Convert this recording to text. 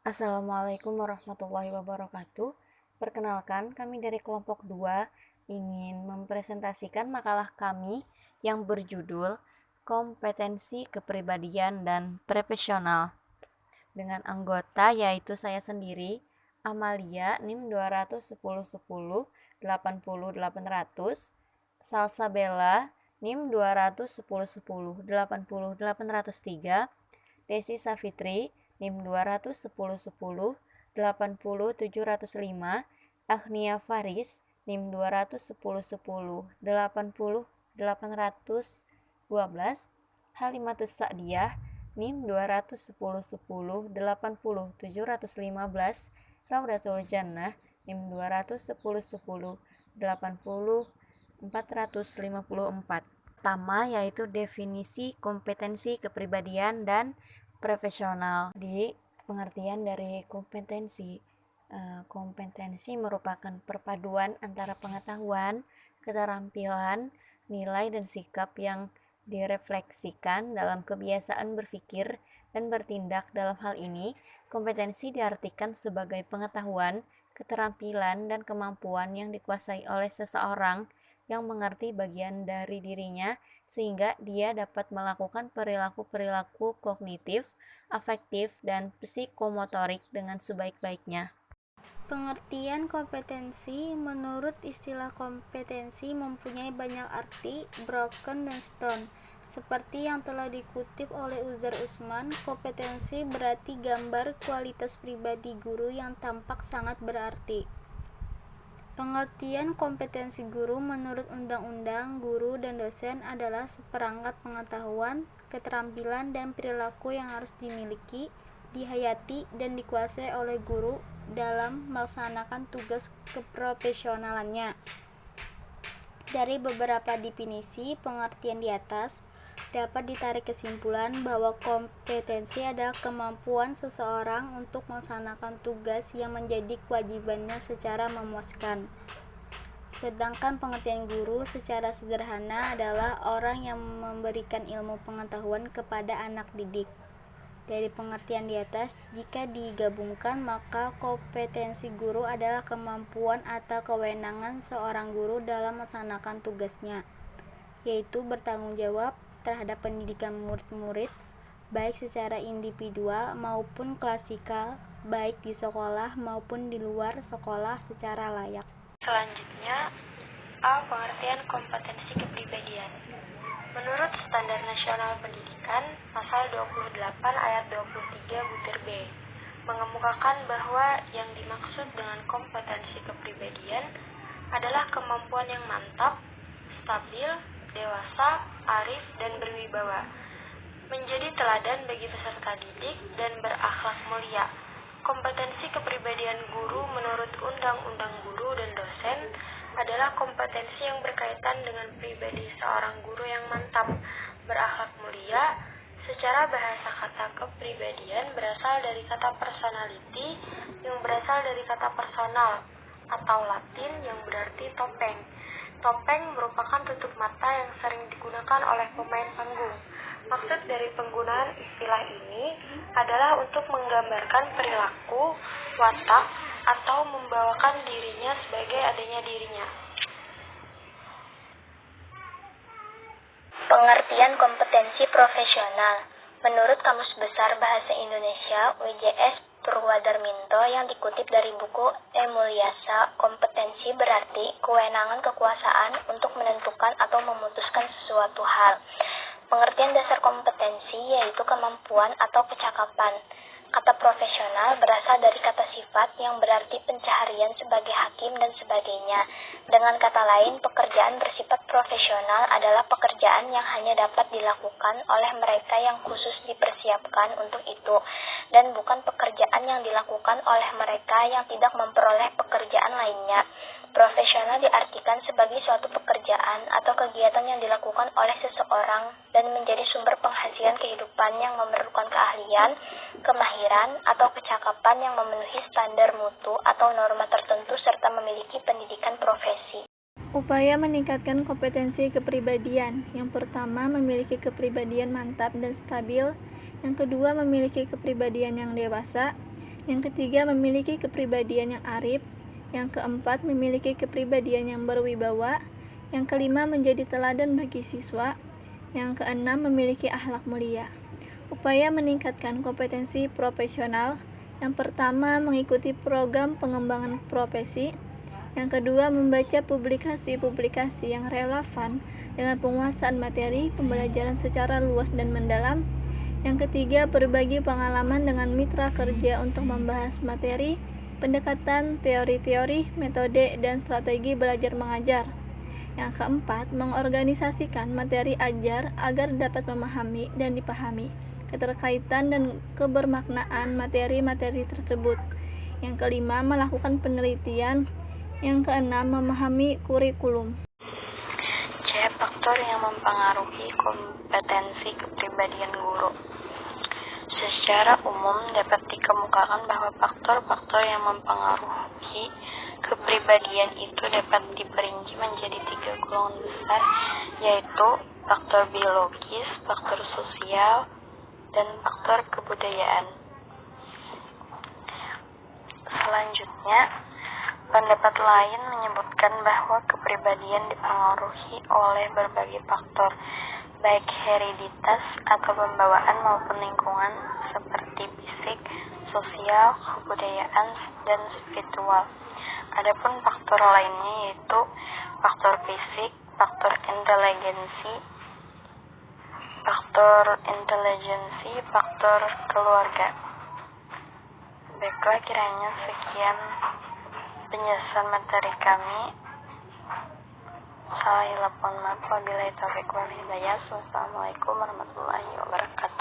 Assalamualaikum warahmatullahi wabarakatuh. Perkenalkan, kami dari kelompok 2 ingin mempresentasikan makalah kami yang berjudul Kompetensi Kepribadian dan Profesional. Dengan anggota yaitu saya sendiri, Amalia NIM 21010 80800, Salsabella NIM 21010 80803, Desi Safitri NIM 21010 80705, Agnia Faris NIM 21010 80812, Halimatus Sa'diyah NIM 21010 80715, Raudatul Jannah NIM 21010 80454. Pertama yaitu definisi kompetensi kepribadian dan profesional. Di pengertian dari kompetensi, kompetensi merupakan perpaduan antara pengetahuan, keterampilan, nilai dan sikap yang direfleksikan dalam kebiasaan berpikir dan bertindak. Dalam hal ini, kompetensi diartikan sebagai pengetahuan, keterampilan, dan kemampuan yang dikuasai oleh seseorang yang mengerti bagian dari dirinya sehingga dia dapat melakukan perilaku-perilaku kognitif, afektif, dan psikomotorik dengan sebaik-baiknya. Pengertian kompetensi. Menurut istilah kompetensi mempunyai banyak arti, broken dan stone. Seperti yang telah dikutip oleh Uzair Usman, kompetensi berarti gambar kualitas pribadi guru yang tampak sangat berarti. Pengertian kompetensi guru menurut undang-undang, guru dan dosen adalah seperangkat pengetahuan, keterampilan, dan perilaku yang harus dimiliki, dihayati, dan dikuasai oleh guru dalam melaksanakan tugas keprofesionalannya. Dari beberapa definisi pengertian di atas, dapat ditarik kesimpulan bahwa kompetensi adalah kemampuan seseorang untuk melaksanakan tugas yang menjadi kewajibannya secara memuaskan. Sedangkan pengertian guru secara sederhana adalah orang yang memberikan ilmu pengetahuan kepada anak didik. Dari pengertian di atas, jika digabungkan maka kompetensi guru adalah kemampuan atau kewenangan seorang guru dalam melaksanakan tugasnya, yaitu bertanggung jawab terhadap pendidikan murid-murid, baik secara individual maupun klasikal, baik di sekolah maupun di luar sekolah secara layak. Selanjutnya, A. Pengertian kompetensi kepribadian. Menurut Standar Nasional Pendidikan, Pasal 28 Ayat 23 butir B, mengemukakan bahwa yang dimaksud dengan kompetensi kepribadian adalah kemampuan yang mantap, stabil, dewasa, arif, dan berwibawa, menjadi teladan bagi peserta didik, dan berakhlak mulia. Kompetensi kepribadian guru menurut Undang-Undang Guru dan Dosen adalah kompetensi yang berkaitan dengan pribadi seorang guru yang mantap, berakhlak mulia. Secara bahasa kata kepribadian berasal dari kata personality yang berasal dari kata personal atau Latin yang berarti topeng. Topeng merupakan tutup mata yang sering digunakan oleh pemain panggung. Maksud dari penggunaan istilah ini adalah untuk menggambarkan perilaku, watak, atau membawakan dirinya sebagai adanya dirinya. Pengertian kompetensi profesional. Menurut Kamus Besar Bahasa Indonesia WJS Purwadarminto yang dikutip dari buku E. Mulyasa, kompetensi berarti kewenangan kekuasaan untuk menentukan atau memutuskan sesuatu hal. Pengertian dasar kompetensi yaitu kemampuan atau kecakapan. Kata profesional berasal dari kata sifat yang berarti pencaharian sebagai hakim dan sebagainya. Dengan kata lain, pekerjaan bersifat profesional adalah pekerjaan yang hanya dapat dilakukan oleh mereka yang khusus dipersiapkan untuk itu, dan bukan pekerjaan yang dilakukan oleh mereka yang tidak memperoleh pekerjaan lainnya. Profesional diartikan sebagai suatu pekerjaan atau kegiatan yang dilakukan oleh seseorang dan menjadi sumber penghasilan kehidupan yang memerlukan keahlian, kemahiran, atau kecakapan yang memenuhi standar mutu atau norma tertentu serta memiliki pendidikan profesi. Upaya meningkatkan kompetensi kepribadian. Yang pertama, memiliki kepribadian mantap dan stabil. Yang kedua, memiliki kepribadian yang dewasa. Yang ketiga, memiliki kepribadian yang arif. Yang keempat, memiliki kepribadian yang berwibawa. Yang kelima, menjadi teladan bagi siswa. Yang keenam, memiliki akhlak mulia. Upaya meningkatkan kompetensi profesional. Yang pertama, mengikuti program pengembangan profesi. Yang kedua, membaca publikasi-publikasi yang relevan dengan penguasaan materi pembelajaran secara luas dan mendalam. Yang ketiga, berbagi pengalaman dengan mitra kerja untuk membahas materi, pendekatan, teori-teori, metode, dan strategi belajar mengajar. Yang keempat, mengorganisasikan materi ajar agar dapat memahami dan dipahami keterkaitan dan kebermaknaan materi-materi tersebut. Yang kelima, melakukan penelitian. Yang keenam, memahami kurikulum. C. Faktor yang mempengaruhi kompetensi kepribadian guru. Secara umum dapat dikemukakan bahwa faktor-faktor yang mempengaruhi kepribadian itu dapat diperinci menjadi 3 golongan besar, yaitu faktor biologis, faktor sosial, dan faktor kebudayaan. Selanjutnya, pendapat lain menyebutkan bahwa kepribadian dipengaruhi oleh berbagai faktor, baik hereditas atau pembawaan maupun lingkungan seperti fisik, sosial, kebudayaan, dan spiritual. Adapun faktor lainnya yaitu faktor fisik, faktor intelijensi, faktor keluarga. Baiklah, kiranya sekian penjelasan materi kami. Salah mohon maaf. Wabillahi taufiq wal hidayah. Wassalamualaikum warahmatullahi wabarakatuh.